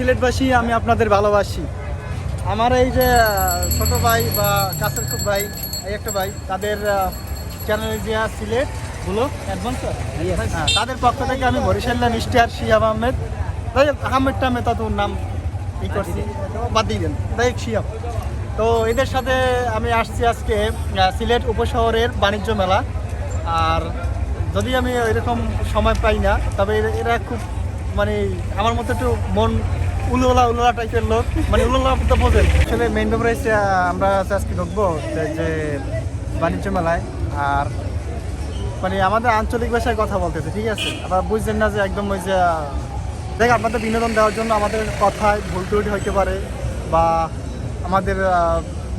সিলেটবাসী, আমি আপনাদের ভালোবাসি। আমার এই যে ছোট ভাই বা কাছের খুব ভাই, এই একটা ভাই, তাদের চ্যানেল দিয়া সিলেট ব্লগ অ্যাডভেঞ্চার, তাদের পক্ষ থেকে আমি বরিশাল্লা মিস্টার শিহাব আহমেদ, তাই আহমেদ টাহমেদ তত নাম ই করছি, বাদ দিয়ে দেন, তাই শিহাব। তো এদের সাথে আমি আসছি আজকে সিলেট উপশহরের বাণিজ্য মেলা। আর যদি আমি এরকম সময় পাই না, তবে এরা খুব মানে আমার মতো একটু মন উলোলা টাইপের লোক, মানে উলোলা তো বোঝেন। আসলে মেইন ব্যাপার হচ্ছে আমরা আজকে ঢুকবো যে বাণিজ্য মেলায়। আর মানে আমাদের আঞ্চলিক ভাষায় কথা বলতেছে, ঠিক আছে? আবার বুঝছেন না যে একদম ওই যে দেখ, আপনাদের বিনোদন দেওয়ার জন্য আমাদের কথায় ভুল ত্রুটি হইতে পারে, বা আমাদের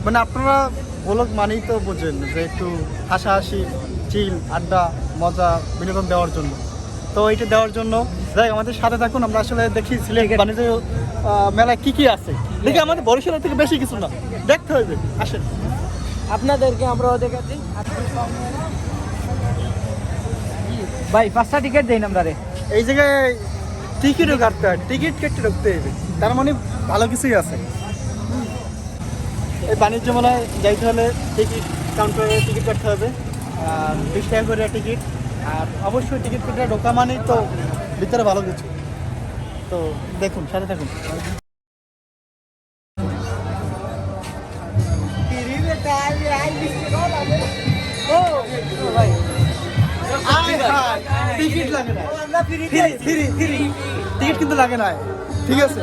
মানে আপনারা ব্লগ মানেই তো বোঝেন যে একটু হাসাহাসি, চিল, আড্ডা, মজা, বিনোদন দেওয়ার জন্য। তো এইটা দেওয়ার জন্য দেখ আমাদের সাথে থাকুন। আমরা আসলে দেখি সিলেট বাণিজ্য মেলায় কি আছে। দেখি আমাদের বরিশালের থেকে বেশি কিছু না, দেখতে হইবে, আসেন। আপনাদেরকে আমরাও দেখাচ্ছি। ভাই 5টা টিকিট দেন আমরা রে। এই জায়গায় টিকিটও কাটতে হয়, টিকিট কেটে ঢুকতে হবে, তার মানে ভালো কিছুই আছে। এই বাণিজ্য মেলায় যাইতে হলে টিকিট কাউন্টারে টিকিট কাটতে হবে, 20 টাকা করে টিকিট। আর অবশ্যই টিকিট কেটে ঢোকা মানেই তো ভিতরে ভালো কিছু। তো দেখুন, সাথে থাকুন। টিকিট লাগে না, টিকিট কিন্তু লাগে না, ঠিক আছে?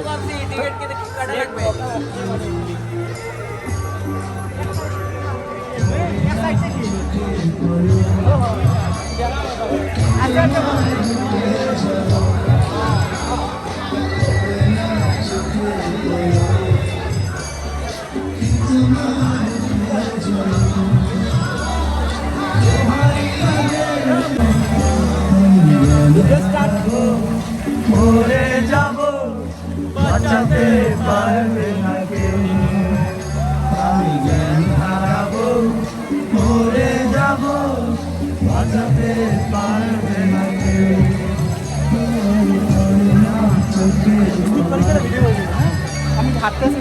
মরে যাব, বাঁচাতে পারবে না কেউ, আমি জ্ঞান হারাবো, মরে যাব, বাঁচাতে পারবে না কেউ। আমি হাঁটতেছি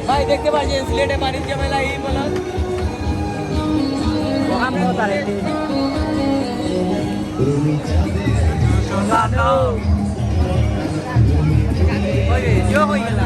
ভাই, দেখতে পাচ্ছেন সিলেটে বাণিজ্য মেলা এই বলো হয়ে গেল।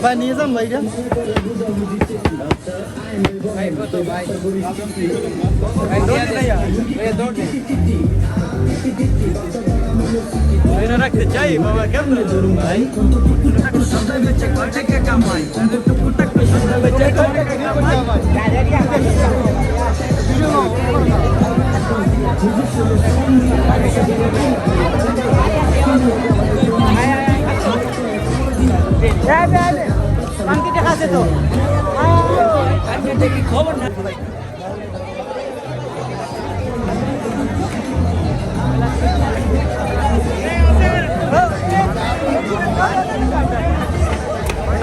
ভাই নিয়ে যান ভাইটা। ভাই কত ভাই ভাই দৌড় দে ভাই দৌড় দে মেরে রাখতে চাই বাবা কেমন ধরুন ভাই সবাই বেঁচে করছে কে কামাই টুকটাক সবাই বেঁচে করছে কে কামাই পাঙ্কি দেখাছে তো আজকে দেখি খবর না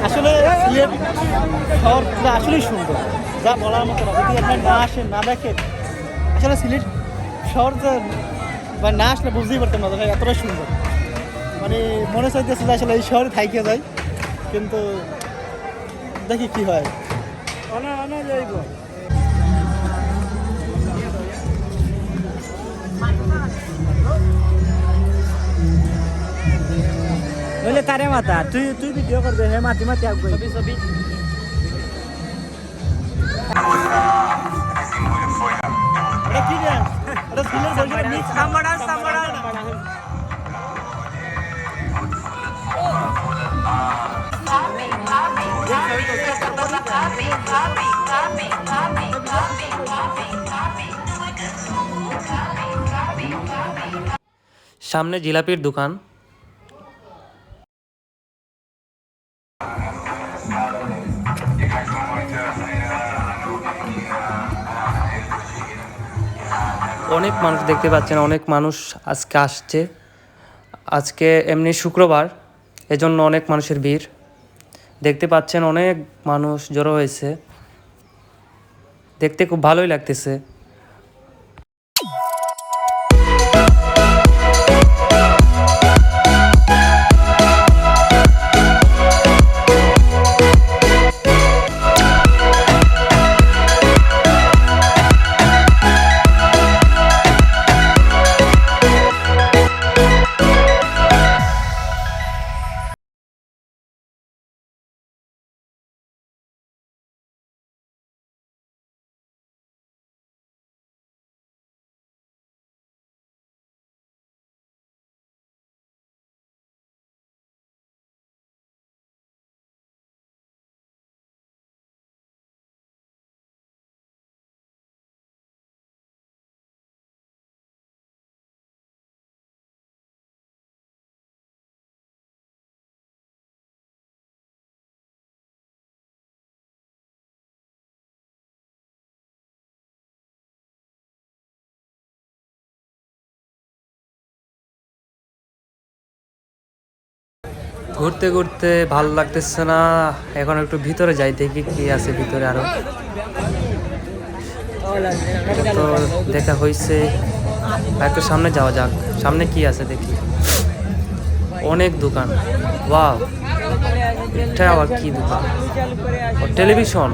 আসলে সিলেট শহরটা আসলেই সুন্দর, যা বলার মতো না। যদি আপনার না আসেন না দেখেন, আসলে সিলেট শহরটা বা না আসলে বুঝতেই পারতাম না ভাই, এতটাই সুন্দর। মানে মনে চাইতেছে যে আসলে এই শহরে থাইকে যায়, কিন্তু দেখি কি হয়। বলে তারে মাথা তুই ভিডিও করবে হে মাটি মাটি আগে ছবি ছবি এটা কি ডান্স? এটা সিলেট ভার্সনের মিক্স সাম্বা ডান্স সামনে জিলাপির দোকান। অনেক মানুষ দেখতে পাচ্ছেন, অনেক মানুষ আজকে আসছে। আজকে এমনি শুক্রবার, এজন্য অনেক মানুষের ভিড় দেখতে পাচ্ছেন। অনেক মানুষ জড়ো হয়েছে, দেখতে খুব ভালোই লাগতেছে। ঘুরতে ঘুরতে ভালো লাগতেছে না, এখন একটু ভিতরে যাই, দেখি কি আছে ভিতরে। আরো তো দেখা হয়েছে, একটু সামনে যাওয়া যাক, সামনে কি আছে দেখি। অনেক দোকান, ওয়াও, এটা আবার কি দোকান? টেলিভিশন,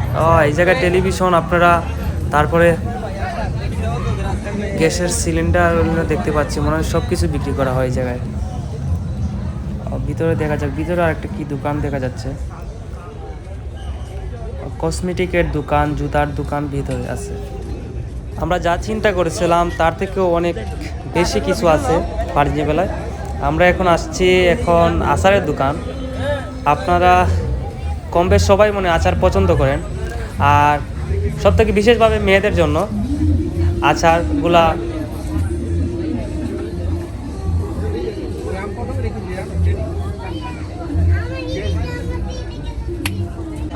এই জায়গায় টেলিভিশন আপনারা। তারপরে গ্যাসের সিলিন্ডার দেখতে পাচ্ছি, মনে হয় সব কিছু বিক্রি করা হয় এই জায়গায়। ভিতরে দেখা যাক, ভিতরে আর একটা কি দোকান দেখা যাচ্ছে, কসমেটিকের দোকান, জুতার দোকান ভিতরে আছে। আমরা যা চিন্তা করেছিলাম তার থেকেও অনেক বেশি কিছু আছে বাণিজ্য মেলায়। আমরা এখন আসছি এখন আচারের দোকান। আপনারা কম বেশ সবাই মনে আচার পছন্দ করেন, আর সব থেকে বিশেষভাবে মেয়েদের জন্য আচারগুলা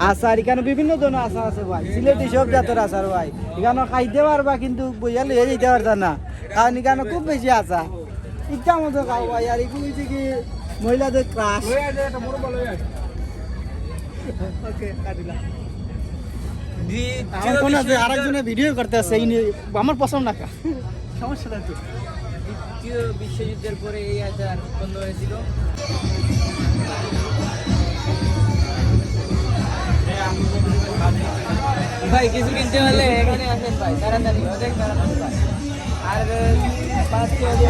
আচার এখানে বিভিন্ন ধরনের আচার আছে ভাই, সিলেটি সব জাতের আচার ভাই। এখানে খাইতে পারবা কিন্তু বইয়া লইয়া যেতে পারতা না, কারণ এখানে খুব বেশি আচার। ইচ্ছা মতো খাও ভাই। আর এগুলো হচ্ছে কি মহিলাদের ক্রাশ। আমার ফোন আছে, আরেকজনে ভিডিও করতে আছে, এই নিয়ে আমার পছন্দ না কা সমস্যা নাই তো। দ্বিতীয় বিশ্বযুদ্ধের পরে এই আচার উৎপন্ন হয়েছিল। ভাই কিছু কিনতে হলে এখানে আসেন ভাই, তাড়াতাড়ি অনেক তাড়াতাড়ি ভাই। আর 5 কেজি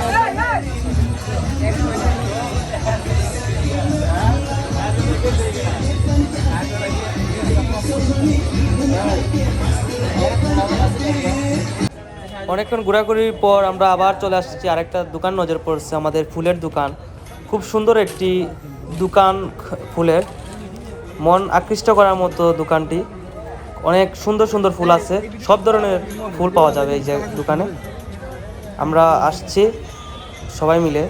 অনেকক্ষণ ঘোরাঘুরির পর আমরা আবার চলে আসছি আরেকটা দোকান নজর পড়ছে, আমাদের ফুলের দোকান। খুব সুন্দর একটি দোকান, ফুলের মন আকৃষ্ট করার মতো দোকানটি। অনেক সুন্দর সুন্দর ফুল আছে, সব ধরনের ফুল পাওয়া যাবে এই যে দোকানে। আমরা আসছি সবাই মিলে।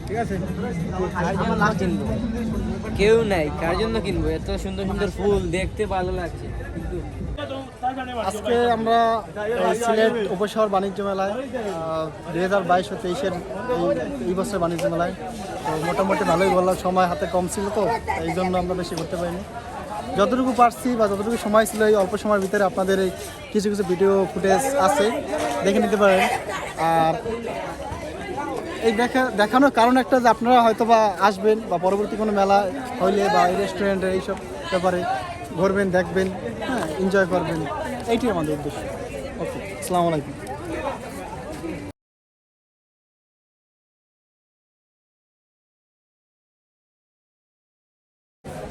ঠিক আছে, কেউ নাই, কার জন্য কিনবো? এত সুন্দর সুন্দর ফুল দেখতে ভালো লাগছে। আজকে আমরা সিলেট উপশহর বাণিজ্য মেলায় 2022 ও 23-এর এই বছর বাণিজ্য মেলায় তো মোটামুটি ভালোই বললাম, সময় হাতে কম ছিল তো এই জন্য আমরা বেশি করতে পারিনি। যতটুকু পারছি বা যতটুকু সময় ছিল এই অল্প সময়ের ভিতরে আপনাদের এই কিছু কিছু ভিডিও ফুটেজ আছে, দেখে নিতে পারেন। আর এই দেখানোর কারণ একটা যে আপনারা হয়তো বা আসবেন বা পরবর্তী কোনো মেলা হইলে বা এই রেস্টুরেন্টে এইসব ব্যাপারে ঘুরবেন, দেখবেন, হ্যাঁ, এনজয় করবেন, এইটাই আমাদের উদ্দেশ্য। ওকে, আসসালামু আলাইকুম।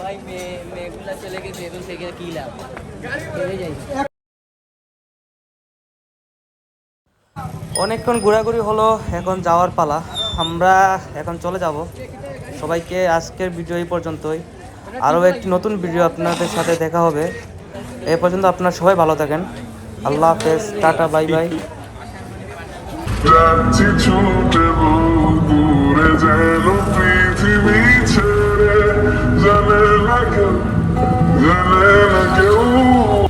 ভাই মেয়েগুলা চলে গেছে, এখন থেকে কি লাভ? যাই। অনেকক্ষণ ঘোরাঘুরি হলো, এখন যাওয়ার পালা। আমরা এখন চলে যাব। সবাইকে আজকের ভিডিও এই পর্যন্তই। আরও একটি নতুন ভিডিও আপনাদের সাথে দেখা হবে। এ পর্যন্ত আপনারা সবাই ভালো থাকেন। আল্লাহ হাফেজ, টাটা, বাই বাই। যাচ্ছি ছুটে দূরে যেন